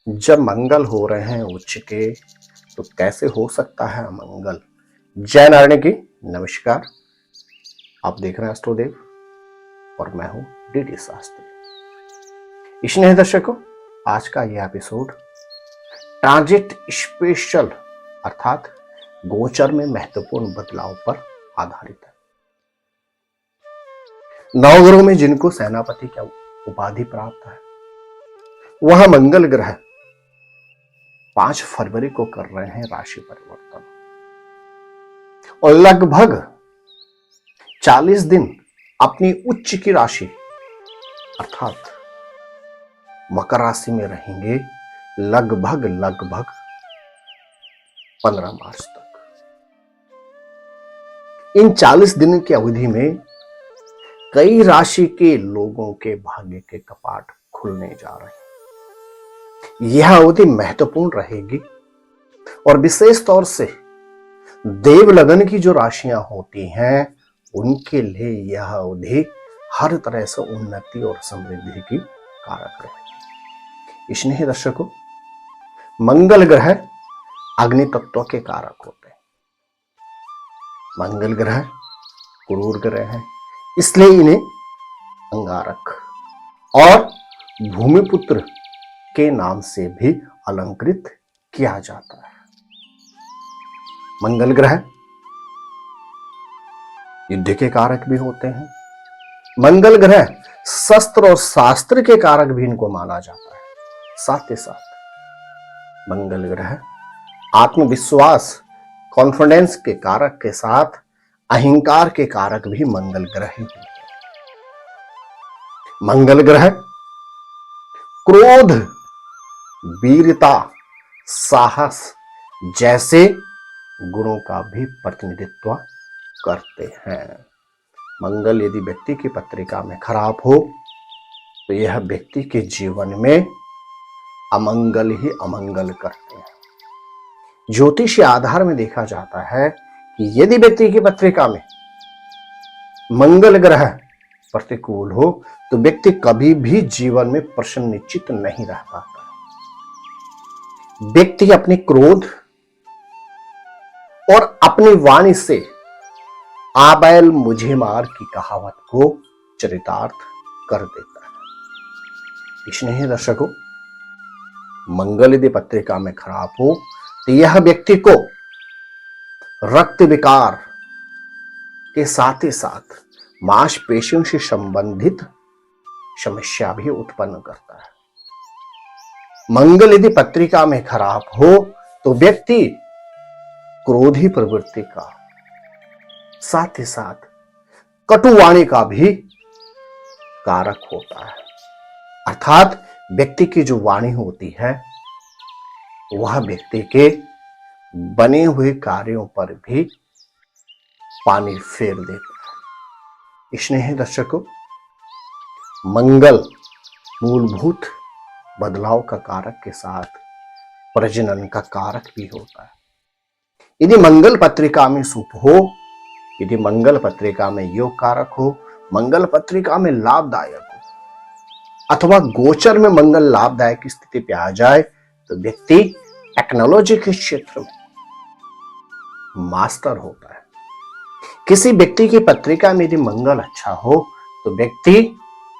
जब मंगल हो रहे हैं उच्च के तो कैसे हो सकता है अमंगल। जय नारायण की नमस्कार। आप देख रहे हैं एस्ट्रोदेव और मैं हूं डीडी शास्त्री। स्नेह दर्शकों, आज का यह एपिसोड ट्रांजिट स्पेशल अर्थात गोचर में महत्वपूर्ण बदलाव पर आधारित है। नवग्रहों में जिनको सेनापति की उपाधि प्राप्त है वह मंगल ग्रह 5 फरवरी को कर रहे हैं राशि परिवर्तन और लगभग 40 दिन अपनी उच्च की राशि अर्थात मकर राशि में रहेंगे लगभग 15 मार्च तक। इन 40 दिन की अवधि में कई राशि के लोगों के भाग्य के कपाट खुलने जा रहे हैं। यह अवधि महत्वपूर्ण रहेगी और विशेष तौर से देव लगन की जो राशियां होती हैं उनके लिए यह अवधि हर तरह से उन्नति और समृद्धि की कारक रहेगी। स्नेही दर्शकों, मंगल ग्रह अग्नि तत्व के कारक होते हैं। मंगल ग्रह क्रूर ग्रह है, इसलिए इन्हें अंगारक और भूमिपुत्र के नाम से भी अलंकृत किया जाता है। मंगल ग्रह युद्ध के कारक भी होते हैं। मंगल ग्रह शस्त्र और शास्त्र के कारक भी इनको माना जाता है। साथ ही साथ मंगल ग्रह आत्मविश्वास कॉन्फिडेंस के कारक के साथ अहंकार के कारक भी मंगल ग्रह ही होते हैं। मंगल ग्रह क्रोध, वीरता, साहस जैसे गुणों का भी प्रतिनिधित्व करते हैं। मंगल यदि व्यक्ति की पत्रिका में खराब हो तो यह व्यक्ति के जीवन में अमंगल ही अमंगल करते हैं। ज्योतिषीय आधार में देखा जाता है कि यदि व्यक्ति की पत्रिका में मंगल ग्रह प्रतिकूल हो तो व्यक्ति कभी भी जीवन में प्रसन्नचित्त नहीं रह पाता। व्यक्ति अपने क्रोध और अपनी वाणी से आबैल मुझे मार की कहावत को चरितार्थ कर देता है। स्नेही दर्शकों, मंगल यदि पत्रिका में खराब हो तो यह व्यक्ति को रक्त विकार के साथ ही साथ मांसपेशियों से संबंधित समस्या भी उत्पन्न करता है। मंगल यदि पत्रिका में खराब हो तो व्यक्ति क्रोधी प्रवृत्ति का साथ ही साथ कटुवाणी का भी कारक होता है। अर्थात व्यक्ति की जो वाणी होती है वह व्यक्ति के बने हुए कार्यों पर भी पानी फेर देता है। स्नेही दर्शकों, मंगल मूलभूत बदलाव का कारक के साथ प्रजनन का कारक भी होता है। यदि मंगल पत्रिका में शुभ हो, यदि मंगल पत्रिका में योग कारक हो, मंगल पत्रिका में लाभदायक हो अथवा गोचर में मंगल लाभदायक स्थिति पे आ जाए तो व्यक्ति टेक्नोलॉजी के क्षेत्र में मास्टर होता है। किसी व्यक्ति की पत्रिका में यदि मंगल अच्छा हो तो व्यक्ति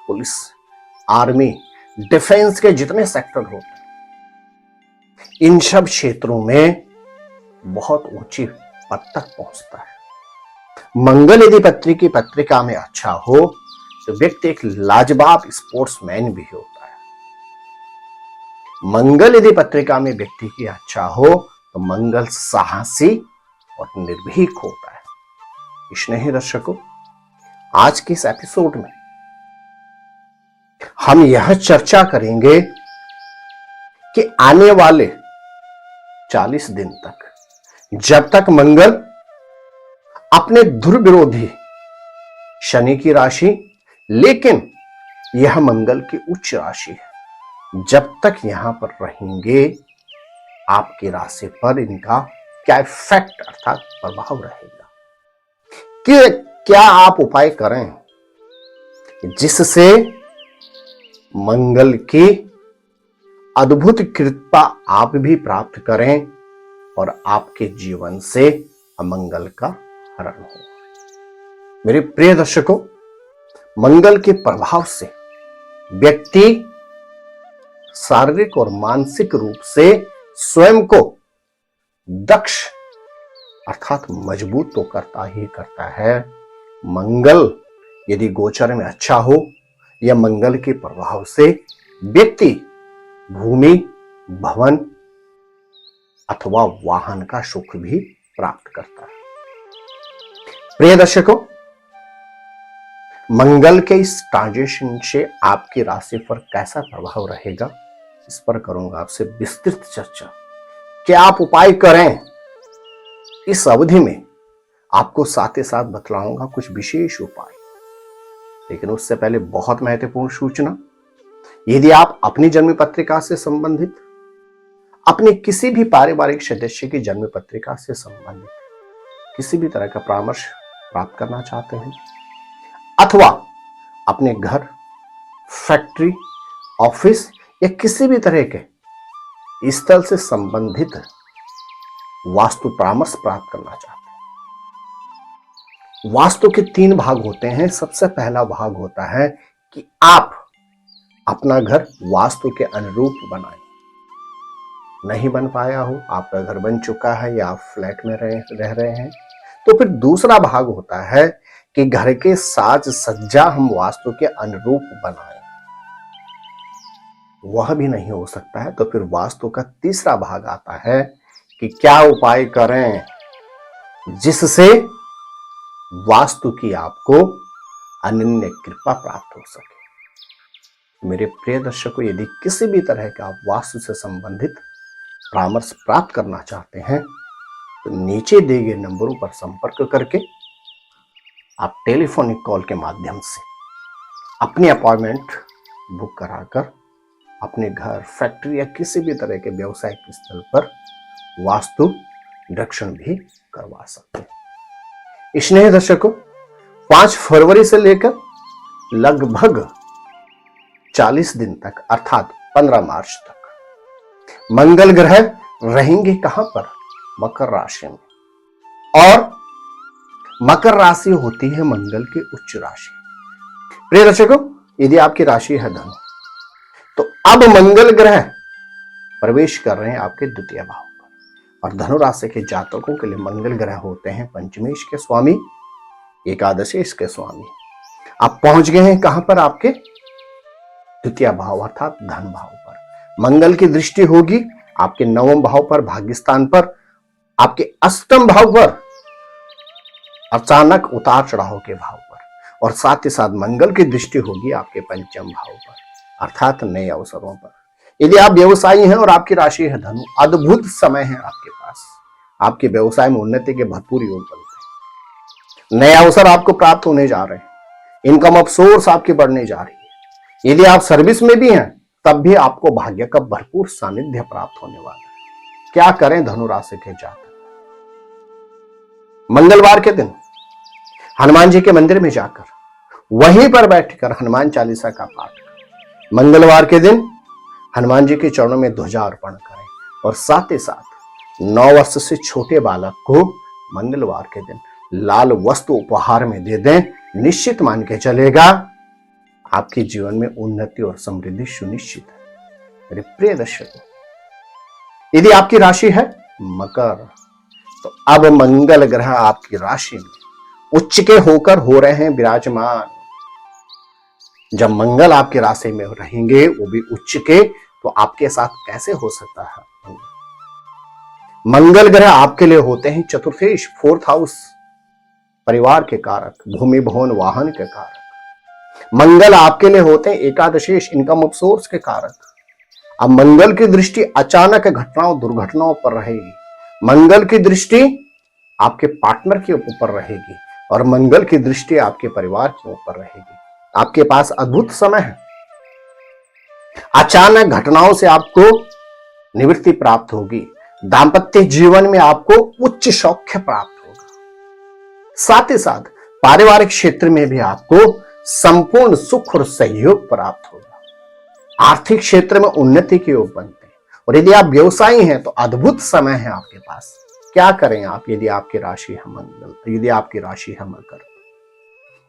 पुलिस, आर्मी, डिफेंस के जितने सेक्टर होते हैं इन सब क्षेत्रों में बहुत ऊंची पद तक पहुंचता है। मंगल यदि पत्रिका में अच्छा हो तो व्यक्ति एक लाजवाब स्पोर्ट्समैन भी होता है। मंगल यदि पत्रिका में व्यक्ति की अच्छा हो तो मंगल साहसी और निर्भीक होता है। स्नेही दर्शकों, आज के इस एपिसोड में हम यह चर्चा करेंगे कि आने वाले 40 दिन तक जब तक मंगल अपने ध्रुव विरोधी शनि की राशि, लेकिन यह मंगल की उच्च राशि है, जब तक यहां पर रहेंगे आपकी राशि पर इनका क्या इफेक्ट अर्थात प्रभाव रहेगा कि क्या आप उपाय करें जिससे मंगल की अद्भुत कृपा आप भी प्राप्त करें और आपके जीवन से अमंगल का हरण हो। मेरे प्रिय दर्शकों, मंगल के प्रभाव से व्यक्ति शारीरिक और मानसिक रूप से स्वयं को दक्ष अर्थात मजबूत तो करता ही करता है। मंगल यदि गोचर में अच्छा हो, या मंगल के प्रभाव से व्यक्ति भूमि, भवन अथवा वाहन का सुख भी प्राप्त करता है। प्रिय दर्शकों, मंगल के इस ट्रांजिशन से आपकी राशि पर कैसा प्रभाव रहेगा, इस पर करूंगा आपसे विस्तृत चर्चा। क्या आप उपाय करें इस अवधि में, आपको साथ ही साथ बतलाऊंगा कुछ विशेष उपाय। लेकिन उससे पहले बहुत महत्वपूर्ण सूचना, यदि आप अपनी जन्म पत्रिका से संबंधित, अपने किसी भी पारिवारिक सदस्य की जन्म पत्रिका से संबंधित किसी भी तरह का परामर्श प्राप्त करना चाहते हैं, अथवा अपने घर, फैक्ट्री, ऑफिस या किसी भी तरह के स्थल से संबंधित वास्तु परामर्श प्राप्त करना चाहते हैं, वास्तु के 3 भाग होते हैं। सबसे पहला भाग होता है कि आप अपना घर वास्तु के अनुरूप बनाएं। नहीं बन पाया हो, आपका घर बन चुका है या आप फ्लैट में रह रहे हैं, तो फिर दूसरा भाग होता है कि घर के साज सज्जा हम वास्तु के अनुरूप बनाएं। वह भी नहीं हो सकता है तो फिर वास्तु का तीसरा भाग आता है कि क्या उपाय करें जिससे वास्तु की आपको अनन्य कृपा प्राप्त हो सके। मेरे प्रिय दर्शकों, यदि किसी भी तरह का आप वास्तु से संबंधित परामर्श प्राप्त करना चाहते हैं तो नीचे दिए गए नंबरों पर संपर्क करके आप टेलीफोनिक कॉल के माध्यम से अपनी अपॉइंटमेंट बुक कराकर अपने घर, फैक्ट्री या किसी भी तरह के व्यवसायिक स्थल पर वास्तु निरीक्षण भी करवा सकते हैं। स्नेह दर्शकों, 5 फरवरी से लेकर लगभग 40 दिन तक अर्थात 15 मार्च तक मंगल ग्रह रहेंगे कहां पर? मकर राशि में। और मकर राशि होती है मंगल की उच्च राशि। प्रिय दर्शकों, यदि आपकी राशि है धनु, तो अब मंगल ग्रह प्रवेश कर रहे हैं आपके द्वितीय भाव पर। और धनु राशि के जातकों के लिए मंगल ग्रह होते हैं पंचमेश के स्वामी, एकादशेश के स्वामी। आप पहुंच गए हैं कहां पर? आपके द्वितीय भाव अर्थात धन भाव पर। मंगल की दृष्टि होगी आपके 9वें भाव पर, भाग्यस्थान पर, आपके 8वें भाव पर, अचानक उतार चढ़ाव के भाव पर, और साथ ही साथ मंगल की दृष्टि होगी आपके 5वें भाव पर अर्थात नए अवसरों पर। यदि आप व्यवसायी हैं और आपकी राशि है धनु, अद्भुत समय है आपके पास। आपके व्यवसाय में उन्नति के भरपूर योग बनते हैं। नए अवसर आपको प्राप्त होने जा रहे हैं। इनकम ऑफ सोर्स आपकी बढ़ने जा रही है। यदि आप सर्विस में भी हैं तब भी आपको भाग्य का भरपूर सानिध्य प्राप्त होने वाला है। क्या करें धनु राशि के जातक? मंगलवार के दिन हनुमान जी के मंदिर में जाकर वहीं पर बैठकर हनुमान चालीसा का पाठ करें। मंगलवार के दिन हनुमान जी के चरणों में ध्वजा अर्पण करें और साथ ही साथ 9 वर्ष से छोटे बालक को मंगलवार के दिन लाल वस्त्र उपहार में दे दें। निश्चित मान के चलेगा आपके जीवन में उन्नति और समृद्धि सुनिश्चित है। मेरे प्रिय दर्शकों, यदि आपकी राशि है मकर, तो अब मंगल ग्रह आपकी राशि में उच्च के होकर हो रहे हैं विराजमान। जब मंगल आपकी राशि में रहेंगे, वो भी उच्च के, तो आपके साथ कैसे हो सकता है? मंगल ग्रह आपके लिए होते हैं चतुर्थेश, 4th हाउस, परिवार के कारक, भूमि भवन वाहन के कारक। मंगल आपके लिए होते हैं एकादशेश, इनकम ऑफ सोर्स के कारक। अब मंगल की दृष्टि अचानक घटनाओं, दुर्घटनाओं पर रहेगी। मंगल की दृष्टि आपके पार्टनर के ऊपर रहेगी और मंगल की दृष्टि आपके परिवार के ऊपर रहेगी। आपके पास अद्भुत समय है। अचानक घटनाओं से आपको निवृत्ति प्राप्त होगी। दांपत्य जीवन में आपको उच्च सौख्य प्राप्त होगा। साथ ही साथ पारिवारिक क्षेत्र में भी आपको संपूर्ण सुख और सहयोग प्राप्त होगा। आर्थिक क्षेत्र में उन्नति के योग बनते हैं। और यदि आप व्यवसायी हैं तो अद्भुत समय है आपके पास। क्या करें आप? यदि आपकी राशि है मंगल, यदि आपकी राशि है मकर,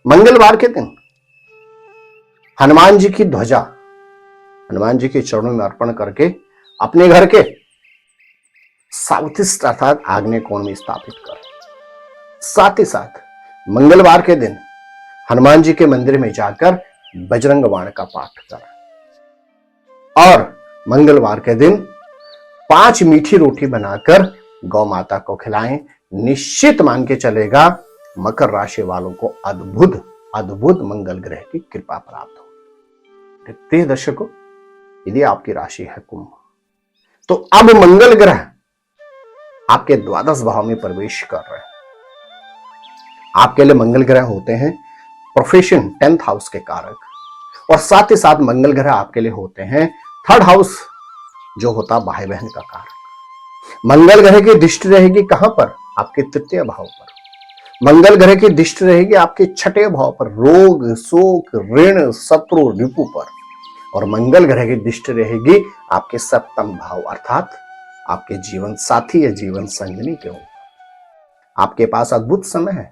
मंगलवार के दिन हनुमान जी की ध्वजा हनुमान जी के चरणों में अर्पण करके अपने घर के साउथ ईस्ट अर्थात आग्नेय कोण में स्थापित करें। साथ ही साथ मंगलवार के दिन हनुमान जी के मंदिर में जाकर बजरंग बाण का पाठ करें और मंगलवार के दिन 5 मीठी रोटी बनाकर गौ माता को खिलाएं। निश्चित मान के चलेगा मकर राशि वालों को अद्भुत अद्भुत मंगल ग्रह की कृपा प्राप्त होगी। प्रिय दर्शकों, यदि आपकी राशि है कुंभ, तो अब मंगल ग्रह आपके द्वादश भाव में प्रवेश कर रहे हैं। आपके लिए मंगल ग्रह होते हैं प्रोफेशन 10th हाउस के कारक, और साथ ही साथ मंगल ग्रह आपके लिए होते हैं 3rd हाउस जो होता भाई बहन का कारक। मंगल ग्रह की दृष्टि रहेगी कहां पर? आपके 3य भाव पर। मंगल ग्रह की दृष्टि रहेगी आपके 6ठे भाव पर, रोग शोक ऋण शत्रु रिपु पर। और मंगल ग्रह की दृष्टि रहेगी आपके 7म भाव अर्थात आपके जीवन साथी या जीवन संगिनी के ऊपर। आपके पास अद्भुत समय है।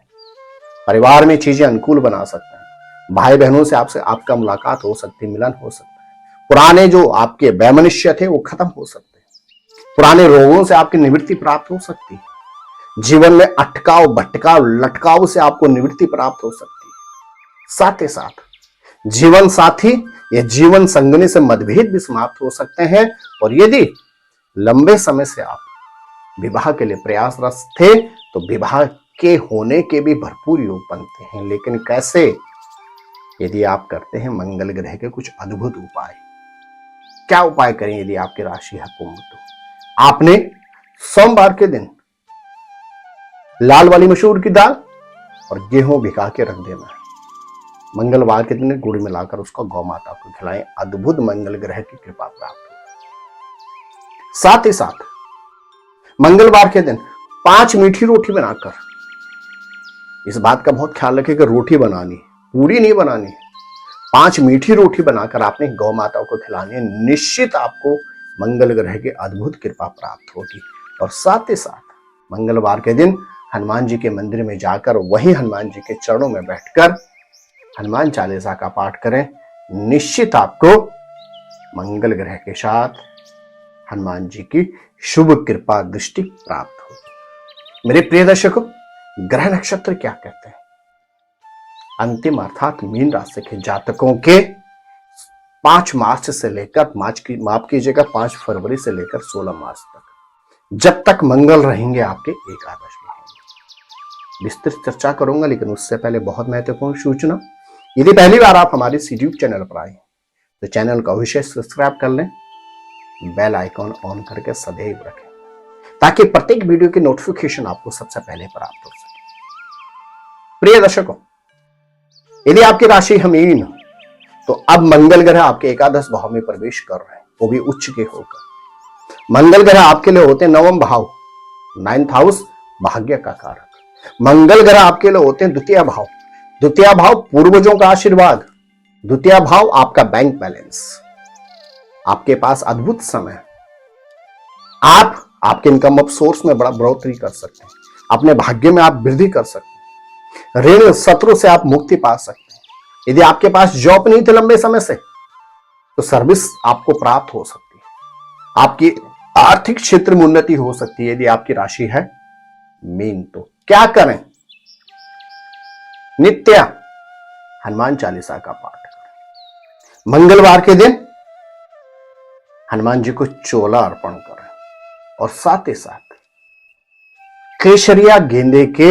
परिवार में चीजें अनुकूल बना सकते हैं। भाई बहनों से आपसे आपका मुलाकात हो सकती है, मिलन हो सकता है। पुराने जो आपके वैमनस्य थे वो खत्म हो सकते हैं। पुराने रोगों से आपकी निवृत्ति प्राप्त हो सकती है। जीवन में अटकाव भटकाव लटकाव से आपको निवृत्ति प्राप्त हो सकती है। साथ ही साथ जीवन साथी या जीवन संगिनी से मतभेद भी समाप्त हो सकते हैं। और यदि लंबे समय से आप विवाह के लिए प्रयासरत थे तो विवाह के होने के भी भरपूर योग बनते हैं। लेकिन कैसे? यदि आप करते हैं मंगल ग्रह के कुछ अद्भुत उपाय। क्या उपाय करें यदि आपकी राशि है कुंभ? तो आपने सोमवार के दिन लाल वाली मसूर की दाल और गेहूं भिगा के रख देना है। मंगलवार के दिन गुड़ मिलाकर उसको गौ माता को खिलाएं। अद्भुत मंगल ग्रह की कृपा प्राप्त हो। साथ ही साथ मंगलवार के दिन 5 मीठी रोटी बनाकर, इस बात का बहुत ख्याल रखें कि रोटी बनानी, पूरी नहीं बनानी, 5 मीठी रोटी बनाकर आपने गौ माता को खिलानी है। निश्चित आपको मंगल ग्रह की अद्भुत कृपा प्राप्त होगी। और साथ ही साथ मंगलवार के दिन हनुमान जी के मंदिर में जाकर वहीं हनुमान जी के चरणों में बैठकर हनुमान चालीसा का पाठ करें। निश्चित आपको मंगल ग्रह के साथ हनुमान जी की शुभ कृपा दृष्टि प्राप्त होगी। मेरे प्रिय दर्शकों, ग्रह नक्षत्र क्या कहते हैं? अंतिम अर्थात मीन राशि के जातकों के 5 मार्च से लेकर माफ कीजिएगा 5 फरवरी से लेकर 16 मार्च तक, जब तक मंगल रहेंगे आपके एकादश भाव में। विस्तृत चर्चा करूंगा, लेकिन उससे पहले बहुत महत्वपूर्ण सूचना। यदि पहली बार आप हमारे यूट्यूब चैनल पर आए तो चैनल को अवश्य सब्सक्राइब कर लें, बेल आइकॉन ऑन करके सदैव रखें ताकि प्रत्येक वीडियो की नोटिफिकेशन आपको सबसे पहले प्राप्त हो सके। प्रिय दर्शकों, यदि आपकी राशि है मीन, तो अब मंगल ग्रह आपके एकादश भाव में प्रवेश कर रहे हैं, वो भी उच्च के होकर। मंगल ग्रह आपके लिए होते हैं 9वां भाव, 9th हाउस, भाग्य का कारक। मंगल ग्रह आपके लिए होते हैं 2य भाव। 2य भाव पूर्वजों का आशीर्वाद, 2य भाव आपका बैंक बैलेंस। आपके पास अद्भुत समय, आप आपके इनकम ऑफ सोर्स में बड़ा बढ़ोतरी कर सकते हैं। अपने भाग्य में आप वृद्धि कर सकते हैं। ऋण शत्रु से आप मुक्ति पा सकते हैं। यदि आपके पास जॉब नहीं थे लंबे समय से तो सर्विस आपको प्राप्त हो सकती है। आपकी आर्थिक क्षेत्र में उन्नति हो सकती है। यदि आपकी राशि है मीन, तो क्या करें? नित्य हनुमान चालीसा का पाठ करें। मंगलवार के दिन हनुमान जी को चोला अर्पण करें और साथ ही साथ केसरिया गेंदे के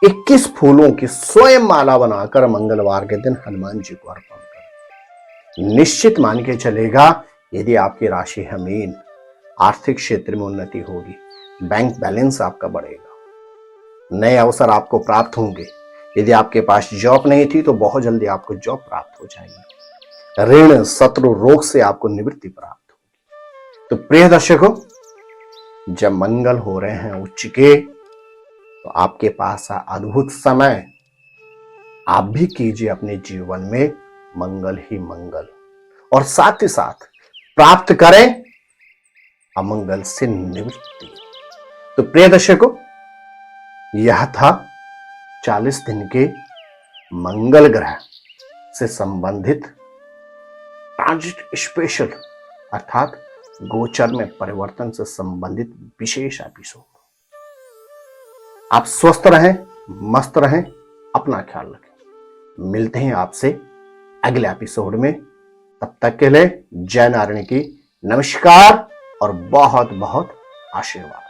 21 फूलों की स्वयं माला बनाकर मंगलवार के दिन हनुमान जी को अर्पण करें। निश्चित मान के चलेगा यदि आपकी राशि है मीन, आर्थिक क्षेत्र में उन्नति होगी, बैंक बैलेंस आपका बढ़ेगा, नए अवसर आपको प्राप्त होंगे। यदि आपके पास जॉब नहीं थी तो बहुत जल्दी आपको जॉब प्राप्त हो जाएगी। ऋण शत्रु रोग से आपको निवृत्ति प्राप्त होगी। तो प्रिय दर्शकों, जब मंगल हो रहे हैं उच्च के, तो आपके पास अद्भुत समय। आप भी कीजिए अपने जीवन में मंगल ही मंगल, और साथ ही साथ प्राप्त करें अमंगल से निवृत्ति। तो प्रिय दर्शकों, यह था 40 दिन के मंगल ग्रह से संबंधित ट्रांजिट स्पेशल अर्थात गोचर में परिवर्तन से संबंधित विशेष एपिसोड। आप स्वस्थ रहें, मस्त रहें, अपना ख्याल रखें। मिलते हैं आपसे अगले एपिसोड में। तब तक के लिए जय नारायण की नमस्कार और बहुत बहुत आशीर्वाद।